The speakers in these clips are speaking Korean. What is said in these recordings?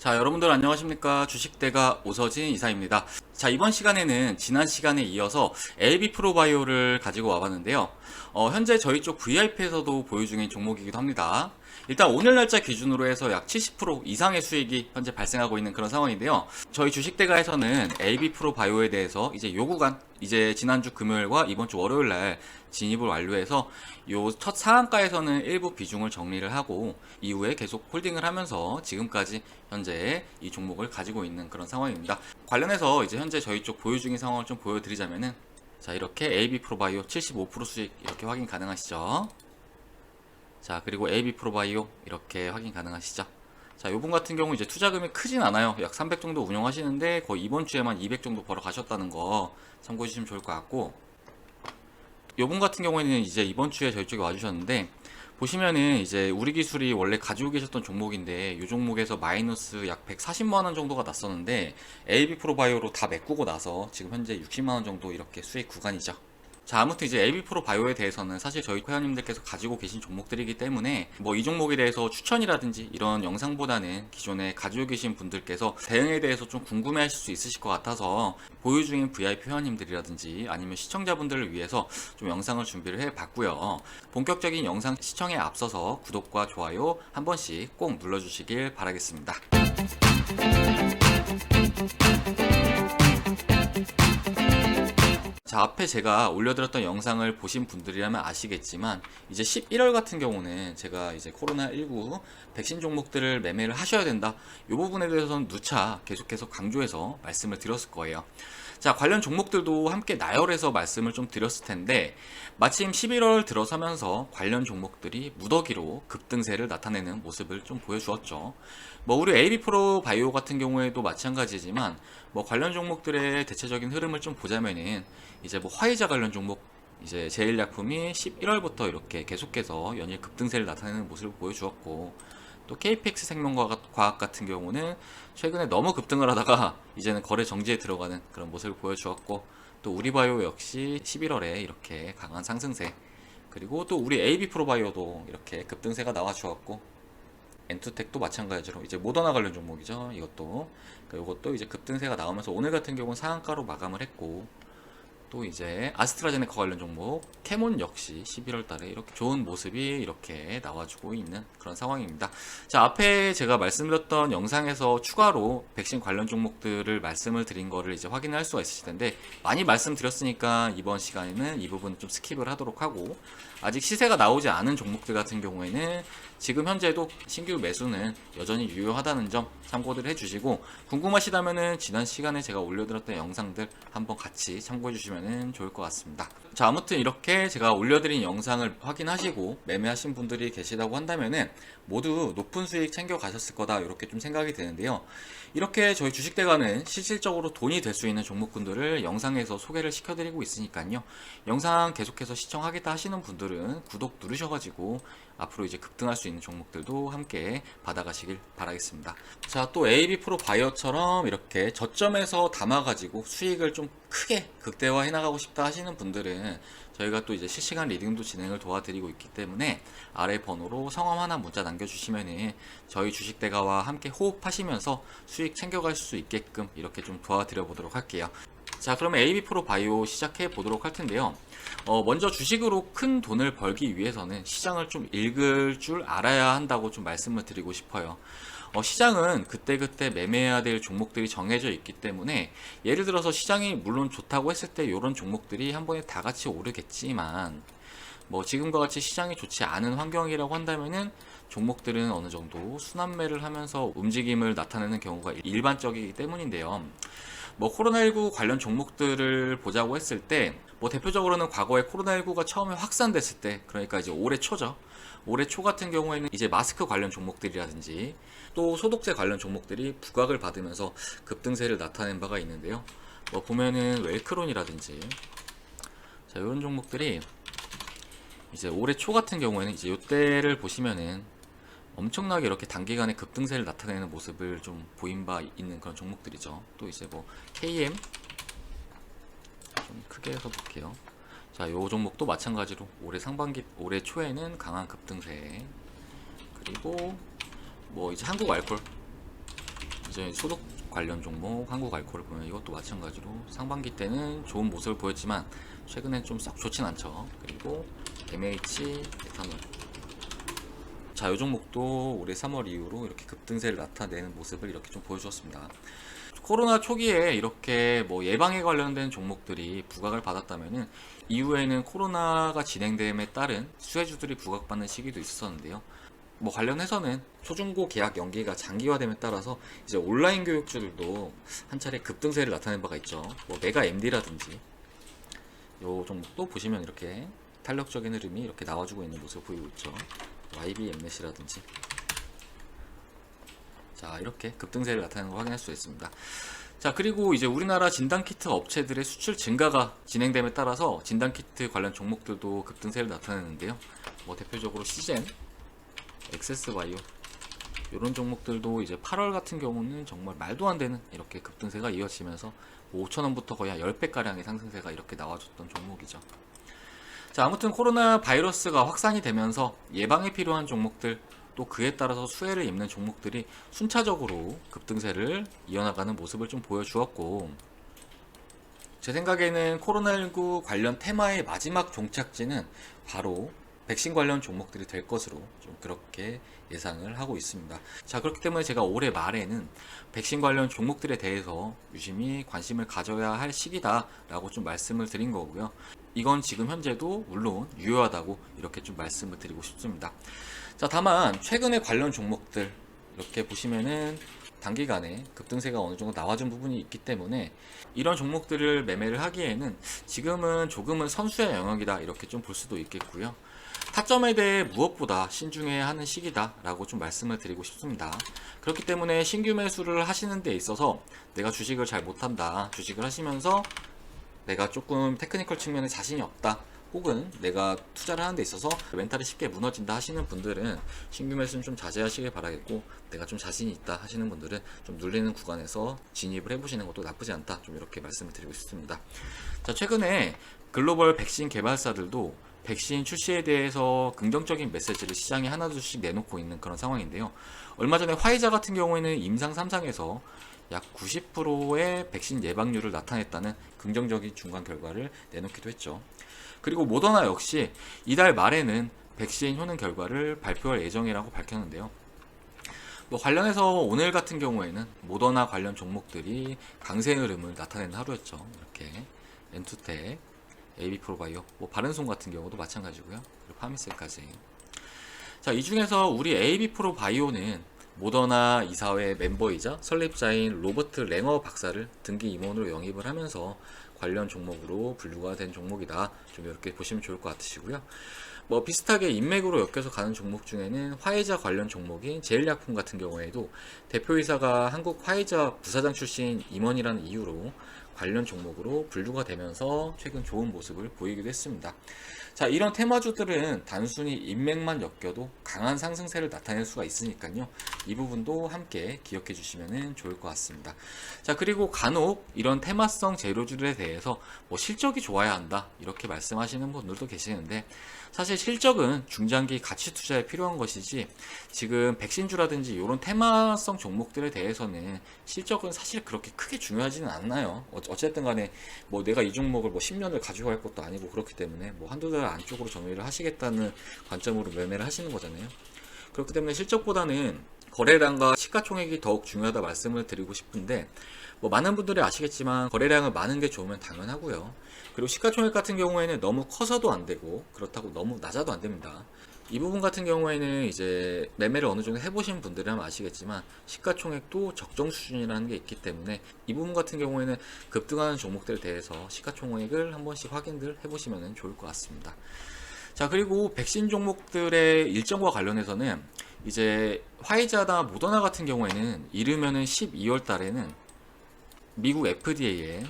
자, 여러분들 안녕하십니까? 주식대가 오서진 이사입니다. 자, 이번 시간에는 지난 시간에 이어서 LB 프로바이오를 가지고 와봤는데요. 현재 저희 쪽 VIP에서도 보유 중인 종목이기도 합니다. 일단 오늘 날짜 기준으로 해서 약 70% 이상의 수익이 현재 발생하고 있는 그런 상황인데요. 저희 주식대가에서는 LB 프로바이오에 대해서 이제 요 구간, 이제 지난주 금요일과 이번 주 월요일 날 진입을 완료해서 요 첫 상한가에서는 일부 비중을 정리를 하고 이후에 계속 홀딩을 하면서 지금까지 현재 이 종목을 가지고 있는 그런 상황입니다. 관련해서 이제 현재 저희 쪽 보유 중인 상황을 좀 보여드리자면은, 자, 이렇게 AB 프로바이오 75% 수익 이렇게 확인 가능하시죠? 자, 그리고 AB 프로바이오 이렇게 확인 가능하시죠? 자, 요분 같은 경우 이제 투자금이 크진 않아요. 약 300 정도 운영하시는데 거의 이번 주에만 200 정도 벌어 가셨다는 거 참고해 주시면 좋을 것 같고, 요분 같은 경우에는 이제 이번 주에 저희 쪽에 와주셨는데, 보시면은 이제 우리 기술이 원래 가지고 계셨던 종목인데 이 종목에서 마이너스 약 140만원 정도가 났었는데 AB 프로바이오로 다 메꾸고 나서 지금 현재 60만원 정도 이렇게 수익 구간이죠. 자, 아무튼 이제 AB 프로바이오에 대해서는 사실 저희 회원님들께서 가지고 계신 종목들이기 때문에 뭐 이 종목에 대해서 추천이라든지 이런 영상보다는 기존에 가지고 계신 분들께서 대응에 대해서 좀 궁금해 하실 수 있으실 것 같아서 보유 중인 VIP 회원님들이라든지 아니면 시청자분들을 위해서 좀 영상을 준비를 해 봤고요. 본격적인 영상 시청에 앞서서 구독과 좋아요 한 번씩 꼭 눌러주시길 바라겠습니다. 자, 앞에 제가 올려드렸던 영상을 보신 분들이라면 아시겠지만 이제 11월 같은 경우는 제가 이제 코로나19 백신 종목들을 매매를 하셔야 된다, 이 부분에 대해서는 누차 계속해서 강조해서 말씀을 드렸을 거예요. 자, 관련 종목들도 함께 나열해서 말씀을 좀 드렸을 텐데 마침 11월 들어서면서 관련 종목들이 무더기로 급등세를 나타내는 모습을 좀 보여주었죠. 뭐 우리 AB 프로 바이오 같은 경우에도 마찬가지지만 뭐 관련 종목들의 대체적인 흐름을 좀 보자면은 이제 뭐 화이자 관련 종목, 이제 제일약품이 11월부터 이렇게 계속해서 연일 급등세를 나타내는 모습을 보여주었고, 또 KPX 생명과학 같은 경우는 최근에 너무 급등을 하다가 이제는 거래 정지에 들어가는 그런 모습을 보여주었고, 또 우리바이오 역시 11월에 이렇게 강한 상승세, 그리고 또 우리 AB 프로바이오도 이렇게 급등세가 나와주었고, 엔투텍도 마찬가지로 이제 모더나 관련 종목이죠. 이것도 이제 급등세가 나오면서 오늘 같은 경우는 상한가로 마감을 했고, 또 이제 아스트라제네카 관련 종목 캐몬 역시 11월 달에 이렇게 좋은 모습이 이렇게 나와주고 있는 그런 상황입니다. 자, 앞에 제가 말씀드렸던 영상에서 추가로 백신 관련 종목들을 말씀을 드린 거를 이제 확인할 수가 있으실 텐데, 많이 말씀드렸으니까 이번 시간에는 이 부분 좀 스킵을 하도록 하고, 아직 시세가 나오지 않은 종목들 같은 경우에는 지금 현재도 신규 매수는 여전히 유효하다는 점 참고들 해주시고, 궁금하시다면은 지난 시간에 제가 올려드렸던 영상들 한번 같이 참고해 주시면 좋을 것 같습니다. 자, 아무튼 이렇게 제가 올려드린 영상을 확인하시고 매매하신 분들이 계시다고 한다면은 모두 높은 수익 챙겨 가셨을 거다, 이렇게 좀 생각이 되는데요. 이렇게 저희 주식대가는 실질적으로 돈이 될 수 있는 종목군들을 영상에서 소개를 시켜드리고 있으니까요. 영상 계속해서 시청하겠다 하시는 분들은 구독 누르셔가지고 앞으로 이제 급등할 수 있는 종목들도 함께 받아가시길 바라겠습니다. 자, 또 AB 프로 바이오처럼 이렇게 저점에서 담아가지고 수익을 좀 크게 극대화해 나가고 싶다 하시는 분들은 저희가 또 이제 실시간 리딩도 진행을 도와드리고 있기 때문에 아래 번호로 성함 하나 문자 남겨주시면은 저희 주식대가와 함께 호흡하시면서 수익 챙겨갈 수 있게끔 이렇게 좀 도와드려 보도록 할게요. 자, 그러면 AB 프로 바이오 시작해 보도록 할 텐데요. 먼저 주식으로 큰 돈을 벌기 위해서는 시장을 좀 읽을 줄 알아야 한다고 좀 말씀을 드리고 싶어요. 시장은 그때그때 매매해야 될 종목들이 정해져 있기 때문에, 예를 들어서 시장이 물론 좋다고 했을 때 이런 종목들이 한 번에 다 같이 오르겠지만, 뭐 지금과 같이 시장이 좋지 않은 환경이라고 한다면은 종목들은 어느 정도 순환매를 하면서 움직임을 나타내는 경우가 일반적이기 때문인데요. 뭐 코로나19 관련 종목들을 보자고 했을 때, 뭐 대표적으로는 과거에 코로나19가 처음에 확산됐을 때, 그러니까 이제 올해 초죠. 올해 초 같은 경우에는 이제 마스크 관련 종목들이라든지 또 소독제 관련 종목들이 부각을 받으면서 급등세를 나타낸 바가 있는데요. 뭐 보면은 웰크론이라든지, 자, 이런 종목들이 이제 올해 초 같은 경우에는 이제 이때를 보시면은 엄청나게 이렇게 단기간에 급등세를 나타내는 모습을 좀 보인 바 있는 그런 종목들이죠. 또 이제 뭐 KM 좀 크게 해서 볼게요. 자, 요 종목도 마찬가지로 올해 초에는 강한 급등세, 그리고 뭐 이제 한국 알콜, 이제 소독 관련 종목 한국알코올 보면 이것도 마찬가지로 상반기 때는 좋은 모습을 보였지만 최근엔 좀 썩 좋진 않죠. 그리고 MH 에탄올, 자, 이 종목도 올해 3월 이후로 이렇게 급등세를 나타내는 모습을 이렇게 좀 보여주었습니다. 코로나 초기에 이렇게 뭐 예방에 관련된 종목들이 부각을 받았다면은 이후에는 코로나가 진행됨에 따른 수혜주들이 부각받는 시기도 있었는데요. 뭐 관련해서는 초중고 계약 연기가 장기화됨에 따라서 이제 온라인 교육주들도 한 차례 급등세를 나타낸 바가 있죠. 뭐 메가 MD라든지 요 종목도 보시면 이렇게 탄력적인 흐름이 이렇게 나와주고 있는 모습을 보이고 있죠. YB 엠넷이라든지, 자, 이렇게 급등세를 나타내는 걸 확인할 수 있습니다. 자, 그리고 이제 우리나라 진단키트 업체들의 수출 증가가 진행됨에 따라서 진단키트 관련 종목들도 급등세를 나타내는데요. 뭐 대표적으로 시젠, 엑세스바이오 이런 종목들도 이제 8월 같은 경우는 정말 말도 안 되는 이렇게 급등세가 이어지면서 5,000원부터 거의 한 10배 가량의 상승세가 이렇게 나와줬던 종목이죠. 자, 아무튼 코로나 바이러스가 확산이 되면서 예방에 필요한 종목들, 또 그에 따라서 수혜를 입는 종목들이 순차적으로 급등세를 이어나가는 모습을 좀 보여주었고, 제 생각에는 코로나19 관련 테마의 마지막 종착지는 바로 백신 관련 종목들이 될 것으로 좀 그렇게 예상을 하고 있습니다. 자, 그렇기 때문에 제가 올해 말에는 백신 관련 종목들에 대해서 유심히 관심을 가져야 할 시기다라고 좀 말씀을 드린 거고요. 이건 지금 현재도 물론 유효하다고 이렇게 좀 말씀을 드리고 싶습니다. 자, 다만 최근에 관련 종목들 이렇게 보시면은 단기간에 급등세가 어느 정도 나와준 부분이 있기 때문에 이런 종목들을 매매를 하기에는 지금은 조금은 선수의 영역이다 이렇게 좀 볼 수도 있겠고요. 타점에 대해 무엇보다 신중해야 하는 시기다 라고 좀 말씀을 드리고 싶습니다. 그렇기 때문에 신규 매수를 하시는 데 있어서 내가 주식을 잘 못한다, 주식을 하시면서 내가 조금 테크니컬 측면에 자신이 없다, 혹은 내가 투자를 하는 데 있어서 멘탈이 쉽게 무너진다 하시는 분들은 신규 매수는 좀 자제하시길 바라겠고, 내가 좀 자신이 있다 하시는 분들은 좀 눌리는 구간에서 진입을 해보시는 것도 나쁘지 않다, 좀 이렇게 말씀을 드리고 싶습니다. 자, 최근에 글로벌 백신 개발사들도 백신 출시에 대해서 긍정적인 메시지를 시장에 하나둘씩 내놓고 있는 그런 상황인데요. 얼마 전에 화이자 같은 경우에는 임상 3상에서 약 90%의 백신 예방률을 나타냈다는 긍정적인 중간 결과를 내놓기도 했죠. 그리고 모더나 역시 이달 말에는 백신 효능 결과를 발표할 예정이라고 밝혔는데요. 뭐 관련해서 오늘 같은 경우에는 모더나 관련 종목들이 강세 흐름을 나타내는 하루였죠. 이렇게 엔투텍, AB프로바이오, 뭐 바른손 같은 경우도 마찬가지고요. 그리고 파미셀까지. 자, 이 중에서 우리 AB프로바이오는 모더나 이사회 멤버이자 설립자인 로버트 랭어 박사를 등기 임원으로 영입을 하면서 관련 종목으로 분류가 된 종목이다, 좀 이렇게 보시면 좋을 것 같으시고요. 뭐 비슷하게 인맥으로 엮여서 가는 종목 중에는 화이자 관련 종목인 제일약품 같은 경우에도 대표이사가 한국 화이자 부사장 출신 임원이라는 이유로 관련 종목으로 분류가 되면서 최근 좋은 모습을 보이기도 했습니다. 자, 이런 테마주들은 단순히 인맥만 엮여도 강한 상승세를 나타낼 수가 있으니까요. 이 부분도 함께 기억해 주시면 좋을 것 같습니다. 자, 그리고 간혹 이런 테마성 재료주들에 대해서 뭐 실적이 좋아야 한다 이렇게 말씀하시는 분들도 계시는데, 사실 실적은 중장기 가치 투자에 필요한 것이지 지금 백신주라든지 이런 테마성 종목들에 대해서는 실적은 사실 그렇게 크게 중요하지는 않나요. 어쨌든 간에 뭐 내가 이 종목을 뭐 10년을 가지고 갈 것도 아니고, 그렇기 때문에 뭐 한두 달 안쪽으로 정리를 하시겠다는 관점으로 매매를 하시는 거잖아요. 그렇기 때문에 실적보다는 거래량과 시가총액이 더욱 중요하다 말씀을 드리고 싶은데, 뭐 많은 분들이 아시겠지만 거래량은 많은 게 좋으면 당연하고요. 그리고 시가총액 같은 경우에는 너무 커서도 안 되고 그렇다고 너무 낮아도 안 됩니다. 이 부분 같은 경우에는 이제 매매를 어느 정도 해보신 분들이라면 아시겠지만 시가총액도 적정 수준이라는 게 있기 때문에 이 부분 같은 경우에는 급등하는 종목들에 대해서 시가총액을 한 번씩 확인을 해보시면 좋을 것 같습니다. 자, 그리고 백신 종목들의 일정과 관련해서는 이제 화이자나 모더나 같은 경우에는 이르면은 12월 달에는 미국 FDA에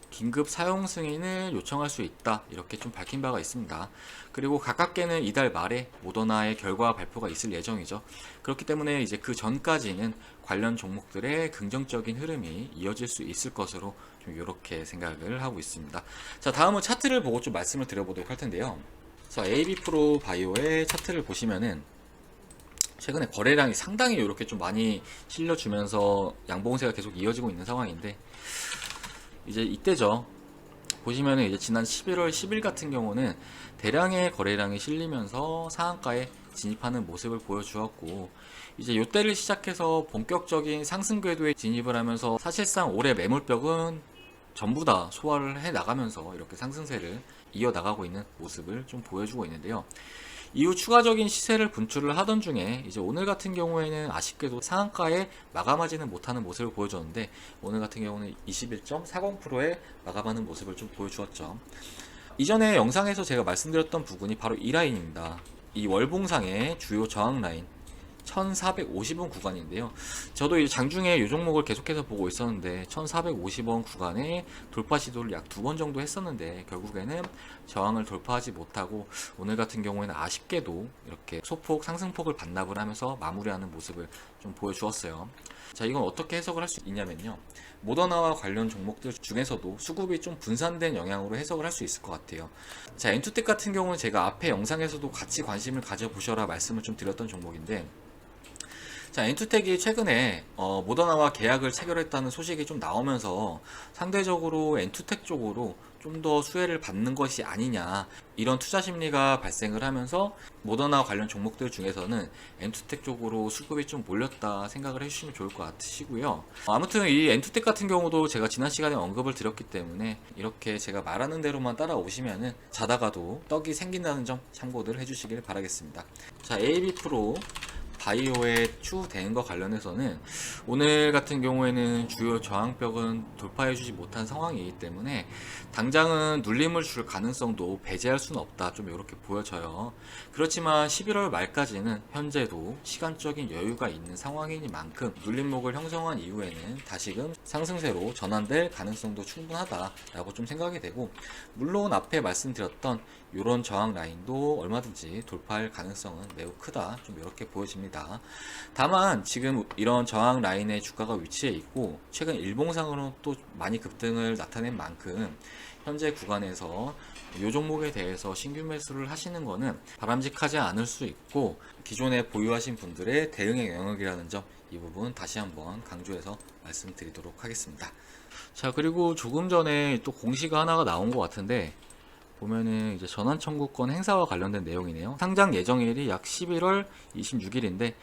긴급 사용 승인을 요청할 수 있다 이렇게 좀 밝힌 바가 있습니다. 그리고 가깝게는 이달 말에 모더나의 결과 발표가 있을 예정이죠. 그렇기 때문에 이제 그 전까지는 관련 종목들의 긍정적인 흐름이 이어질 수 있을 것으로 좀 이렇게 생각을 하고 있습니다. 자, 다음은 차트를 보고 좀 말씀을 드려보도록 할 텐데요. 자, AB프로바이오의 차트를 보시면은 최근에 거래량이 상당히 이렇게 좀 많이 실려주면서 양봉세가 계속 이어지고 있는 상황인데, 이제 이때죠. 보시면은 이제 지난 11월 10일 같은 경우는 대량의 거래량이 실리면서 상한가에 진입하는 모습을 보여주었고, 이제 이때를 시작해서 본격적인 상승 궤도에 진입을 하면서 사실상 올해 매물벽은 전부 다 소화를 해 나가면서 이렇게 상승세를 이어 나가고 있는 모습을 좀 보여주고 있는데요. 이후 추가적인 시세를 분출을 하던 중에 이제 오늘 같은 경우에는 아쉽게도 상한가에 마감하지는 못하는 모습을 보여줬는데, 오늘 같은 경우는 21.40%에 마감하는 모습을 좀 보여주었죠. 이전에 영상에서 제가 말씀드렸던 부분이 바로 이 라인입니다. 이 월봉상의 주요 저항 라인 1450원 구간인데요. 저도 이 장중에 이 종목을 계속해서 보고 있었는데 1450원 구간에 돌파 시도를 약 2번 정도 했었는데 결국에는 저항을 돌파하지 못하고 오늘 같은 경우에는 아쉽게도 이렇게 소폭 상승폭을 반납을 하면서 마무리하는 모습을 좀 보여주었어요. 자, 이건 어떻게 해석을 할 수 있냐면요, 모더나와 관련 종목들 중에서도 수급이 좀 분산된 영향으로 해석을 할 수 있을 것 같아요. 자, 엔투텍 같은 경우는 제가 앞에 영상에서도 같이 관심을 가져보셔라 말씀을 좀 드렸던 종목인데, 자, 엔투텍이 최근에 모더나와 계약을 체결했다는 소식이 좀 나오면서 상대적으로 엔투텍 쪽으로 좀 더 수혜를 받는 것이 아니냐, 이런 투자 심리가 발생을 하면서 모더나 관련 종목들 중에서는 엔투텍 쪽으로 수급이 좀 몰렸다 생각을 해주시면 좋을 것 같으시고요. 아무튼 이 엔투텍 같은 경우도 제가 지난 시간에 언급을 드렸기 때문에 이렇게 제가 말하는 대로만 따라오시면은 자다가도 떡이 생긴다는 점 참고들 해주시길 바라겠습니다. 자, AB프로 바이오의 추후 대응과 관련해서는 오늘 같은 경우에는 주요 저항벽은 돌파해주지 못한 상황이기 때문에 당장은 눌림을 줄 가능성도 배제할 수는 없다, 좀 이렇게 보여져요. 그렇지만 11월 말까지는 현재도 시간적인 여유가 있는 상황이니만큼 눌림목을 형성한 이후에는 다시금 상승세로 전환될 가능성도 충분하다라고 좀 생각이 되고, 물론 앞에 말씀드렸던 이런 저항 라인도 얼마든지 돌파할 가능성은 매우 크다, 좀 이렇게 보여집니다. 다만 지금 이런 저항 라인의 주가가 위치해 있고 최근 일봉상으로 또 많이 급등을 나타낸 만큼 현재 구간에서 이 종목에 대해서 신규 매수를 하시는 것은 바람직하지 않을 수 있고, 기존에 보유하신 분들의 대응의 영역이라는 점, 이 부분 다시 한번 강조해서 말씀드리도록 하겠습니다. 자, 그리고 조금 전에 또 공시가 하나가 나온 것 같은데, 보면은 이제 전환 청구권 행사와 관련된 내용이네요. 상장 예정일이 약 11월 26일인데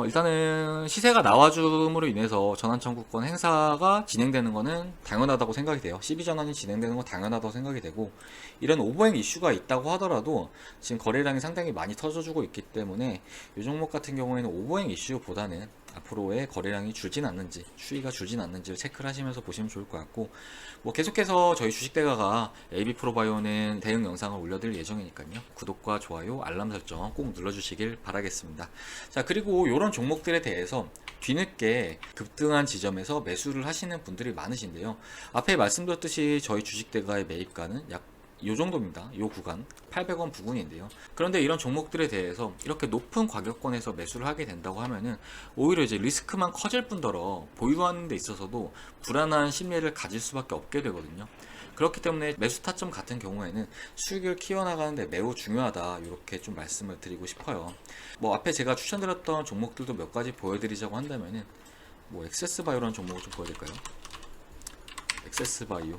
일단은 시세가 나와줌으로 인해서 전환 청구권 행사가 진행되는 거는 당연하다고 생각이 돼요. 12전환이 진행되는 건 당연하다고 생각이 되고, 이런 오버행 이슈가 있다고 하더라도 지금 거래량이 상당히 많이 터져주고 있기 때문에 이 종목 같은 경우에는 오버행 이슈보다는 앞으로의 거래량이 줄진 않는지, 추이가 줄진 않는지를 체크를 하시면서 보시면 좋을 것 같고, 뭐 계속해서 저희 주식대가가 AB프로바이오는 대응 영상을 올려드릴 예정이니까요. 구독과 좋아요, 알람 설정 꼭 눌러주시길 바라겠습니다. 자, 그리고 이런 종목들에 대해서 뒤늦게 급등한 지점에서 매수를 하시는 분들이 많으신데요. 앞에 말씀드렸듯이 저희 주식대가의 매입가는 약 이 정도입니다. 이 구간 800원 부근인데요. 그런데 이런 종목들에 대해서 이렇게 높은 가격권에서 매수를 하게 된다고 하면은 오히려 이제 리스크만 커질 뿐더러 보유하는 데 있어서도 불안한 심리를 가질 수밖에 없게 되거든요. 그렇기 때문에 매수 타점 같은 경우에는 수익을 키워나가는데 매우 중요하다, 이렇게 좀 말씀을 드리고 싶어요. 뭐 앞에 제가 추천드렸던 종목들도 몇 가지 보여드리자고 한다면은 뭐 엑세스바이오라는 종목을 좀 보여드릴까요? 엑세스바이오.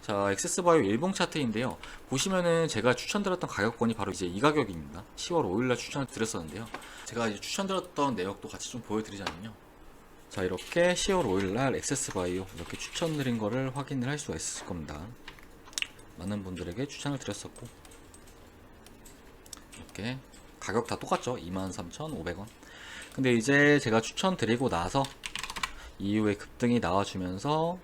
자, 엑세스바이오 일봉 차트인데요. 보시면은 제가 추천드렸던 가격권이 바로 이제 이 가격입니다. 10월 5일날 추천을 드렸었는데요. 제가 이제 추천드렸던 내역도 같이 좀 보여드리자면요. 자, 이렇게 10월 5일날 엑세스바이오 이렇게 추천드린 거를 확인을 할 수가 있을 겁니다. 많은 분들에게 추천을 드렸었고, 이렇게 가격 다 똑같죠. 23,500원. 근데 이제 제가 추천드리고 나서 이후에 급등이 나와주면서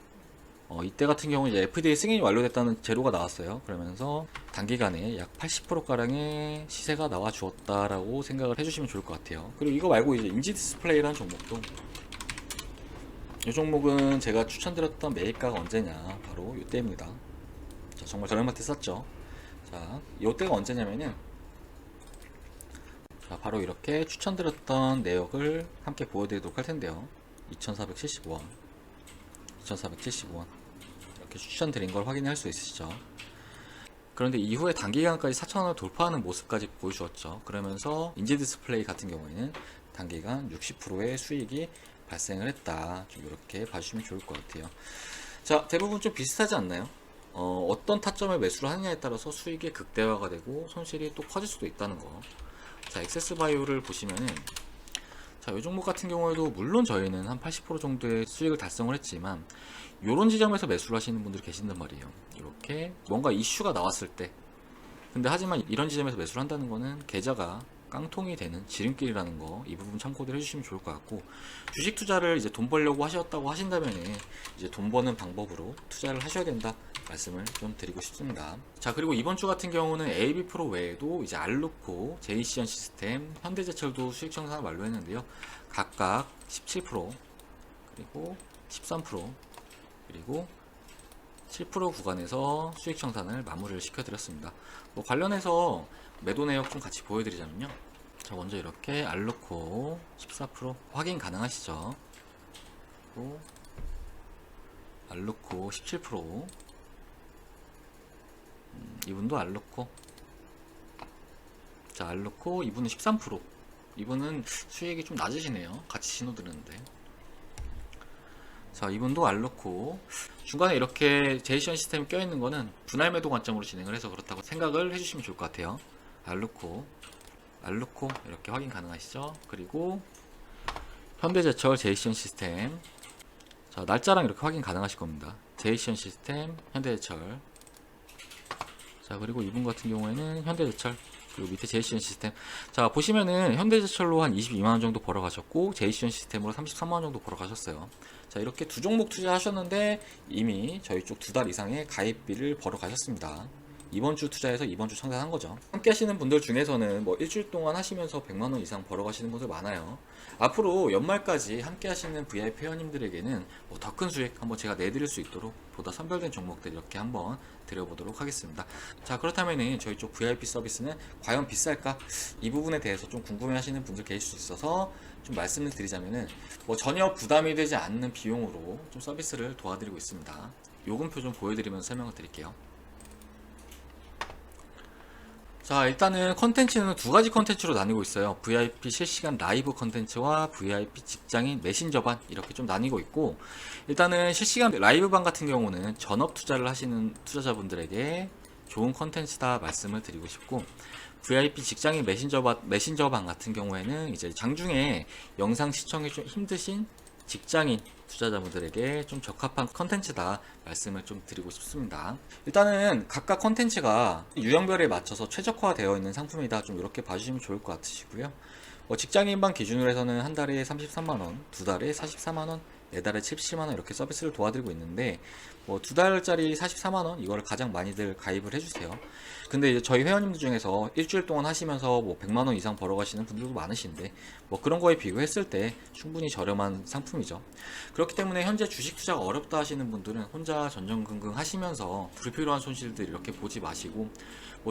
이때 같은 경우 이제 FDA 승인이 완료됐다는 재료가 나왔어요. 그러면서 단기간에 약 80%가량의 시세가 나와 주었다라고 생각을 해주시면 좋을 것 같아요. 그리고 이거 말고 이제 인지 디스플레이라는 종목도, 이 종목은 제가 추천드렸던 매입가가 언제냐, 바로 이때입니다. 자, 정말 저렴할 때 샀죠. 자, 이때가 언제냐면은, 자, 바로 이렇게 추천드렸던 내역을 함께 보여드리도록 할 텐데요. 2475원, 2475원 이렇게 추천드린 걸 확인할 수 있으시죠. 그런데 이후에 단기간까지 4,000원을 돌파하는 모습까지 보여주었죠. 그러면서 인지 디스플레이 같은 경우에는 단기간 60%의 수익이 발생을 했다. 좀 이렇게 봐주시면 좋을 것 같아요. 자, 대부분 좀 비슷하지 않나요? 어떤 타점에 매수를 하느냐에 따라서 수익이 극대화가 되고 손실이 또 커질 수도 있다는 거. 자, 액세스바이오를 보시면은, 자, 이 종목 같은 경우에도 물론 저희는 한 80% 정도의 수익을 달성을 했지만 이런 지점에서 매수를 하시는 분들이 계신단 말이에요. 이렇게 뭔가 이슈가 나왔을 때. 근데 하지만 이런 지점에서 매수를 한다는 거는 계좌가 깡통이 되는 지름길이라는 거, 이 부분 참고를 해주시면 좋을 것 같고, 주식 투자를 이제 돈 벌려고 하셨다고 하신다면 이제 돈 버는 방법으로 투자를 하셔야 된다 말씀을 좀 드리고 싶습니다. 자, 그리고 이번 주 같은 경우는 AB 프로 외에도 이제 알루코, 제이시언 시스템, 현대제철도 수익 청산을 완료했는데요. 각각 17%, 그리고 13%, 그리고 7% 구간에서 수익 청산을 마무리를 시켜드렸습니다. 뭐 관련해서 매도 내역 좀 같이 보여드리자면요. 자, 먼저 이렇게 알루코 14% 확인 가능하시죠? 그리고 알루코 17%, 이분도 알루코. 자, 알루코 이분은 13%. 이분은 수익이 좀 낮으시네요. 같이 신호 드렸는데. 자, 이분도 알루코. 중간에 이렇게 제이시언 시스템이 껴있는 거는 분할 매도 관점으로 진행을 해서 그렇다고 생각을 해주시면 좋을 것 같아요. 알루코 이렇게 확인 가능하시죠? 그리고 현대제철 제이시언 시스템. 자, 날짜랑 이렇게 확인 가능하실 겁니다. 제이시언 시스템, 현대제철. 자, 그리고 이분 같은 경우에는 현대제철, 그리고 밑에 제이시언 시스템. 자, 보시면은 현대제철로 한 22만원 정도 벌어가셨고 제이시언 시스템으로 33만원 정도 벌어가셨어요. 자, 이렇게 두 종목 투자하셨는데 이미 저희 쪽 2달 이상의 가입비를 벌어가셨습니다. 이번 주 투자해서 이번 주 청산한 거죠. 함께 하시는 분들 중에서는 뭐 일주일 동안 하시면서 100만원 이상 벌어가시는 분들 많아요. 앞으로 연말까지 함께 하시는 VIP 회원님들에게는 뭐 더 큰 수익 한번 제가 내드릴 수 있도록 보다 선별된 종목들 이렇게 한번 드려보도록 하겠습니다. 자, 그렇다면 저희 쪽 VIP 서비스는 과연 비쌀까? 이 부분에 대해서 좀 궁금해 하시는 분들 계실 수 있어서 좀 말씀을 드리자면은 뭐 전혀 부담이 되지 않는 비용으로 좀 서비스를 도와드리고 있습니다. 요금표 좀 보여드리면서 설명을 드릴게요. 자, 일단은 컨텐츠는 두 가지 컨텐츠로 나뉘고 있어요. VIP 실시간 라이브 컨텐츠와 VIP 직장인 메신저반 이렇게 좀 나뉘고 있고, 일단은 실시간 라이브반 같은 경우는 전업 투자를 하시는 투자자분들에게 좋은 컨텐츠다 말씀을 드리고 싶고, VIP 직장인 메신저반 같은 경우에는 이제 장중에 영상 시청이 좀 힘드신 직장인 투자자분들에게 좀 적합한 컨텐츠다 말씀을 좀 드리고 싶습니다. 일단은 각각 컨텐츠가 유형별에 맞춰서 최적화되어 있는 상품이다, 좀 이렇게 봐주시면 좋을 것 같으시고요. 직장인반 기준으로 해서는 한 달에 33만원, 두 달에 44만원, 네 달에 70만원 이렇게 서비스를 도와드리고 있는데, 두 달짜리 44만원 이거를 가장 많이들 가입을 해주세요. 근데 이제 저희 회원님들 중에서 일주일 동안 하시면서 100만원 이상 벌어가시는 분들도 많으신데, 그런 거에 비교했을 때 충분히 저렴한 상품이죠. 그렇기 때문에 현재 주식 투자가 어렵다 하시는 분들은 혼자 전전긍긍 하시면서 불필요한 손실들 이렇게 보지 마시고,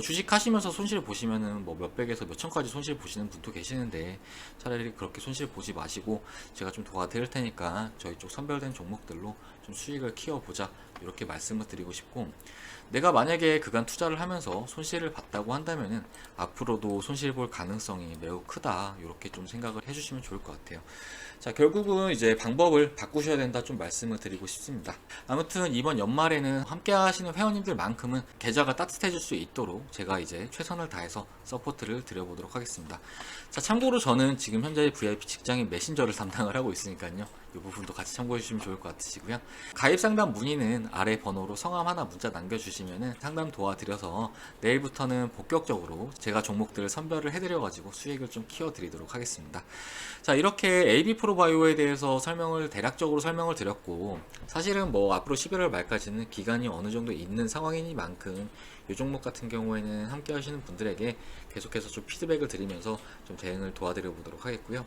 주식 하시면서 손실 보시면은 몇백에서 몇천까지 손실 보시는 분도 계시는데, 차라리 그렇게 손실 보지 마시고 제가 좀 도와드릴 테니까 저희 쪽 선별된 종목들로 좀 수익을 키워보자, 이렇게 말씀을 드리고 싶고, 내가 만약에 그간 투자를 하면서 손실을 봤다고 한다면은 앞으로도 손실 볼 가능성이 매우 크다, 이렇게 좀 생각을 해주시면 좋을 것 같아요. 자, 결국은 이제 방법을 바꾸셔야 된다, 좀 말씀을 드리고 싶습니다. 아무튼 이번 연말에는 함께 하시는 회원님들만큼은 계좌가 따뜻해질 수 있도록 제가 이제 최선을 다해서 서포트를 드려보도록 하겠습니다. 자, 참고로 저는 지금 현재 VIP 직장인 메신저를 담당을 하고 있으니까요, 이 부분도 같이 참고해 주시면 좋을 것 같으시고요. 가입 상담 문의는 아래 번호로 성함 하나 문자 남겨주시면 상담 도와드려서 내일부터는 본격적으로 제가 종목들을 선별을 해드려가지고 수익을 좀 키워드리도록 하겠습니다. 자, 이렇게 AB 프로바이오에 대해서 대략적으로 설명을 드렸고, 사실은 앞으로 11월 말까지는 기간이 어느 정도 있는 상황이니만큼 이 종목 같은 경우에는 함께 하시는 분들에게 계속해서 좀 피드백을 드리면서 좀 대응을 도와드려 보도록 하겠고요.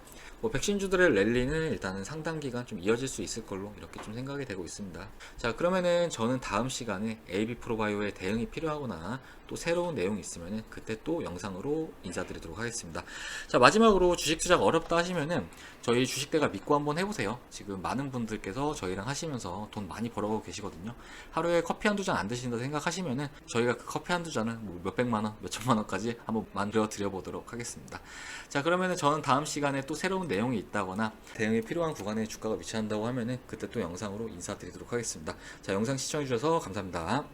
백신주들의 랠리는 일단은 상당 기간 좀 이어질 수 있을 걸로 이렇게 좀 생각이 되고 있습니다. 자, 그러면은 저는 다음 시간에 AB 프로바이오의 대응이 필요하거나 또 새로운 내용이 있으면은 그때 또 영상으로 인사드리도록 하겠습니다. 자, 마지막으로 주식 투자가 어렵다 하시면은 저희 주식대가 믿고 한번 해보세요. 지금 많은 분들께서 저희랑 하시면서 돈 많이 벌어가고 계시거든요. 하루에 커피 한두 잔 안 드신다 생각하시면은 저희가 그 커피 한두 잔은 뭐 몇백만원, 몇천만원까지 한번 만들어 드려보도록 하겠습니다. 자, 그러면은 저는 다음 시간에 또 새로운 내용이 있다거나 대응에 필요한 구간에 주가가 위치한다고 하면은 그때 또 영상으로 인사드리도록 하겠습니다. 자, 영상 시청해주셔서 감사합니다.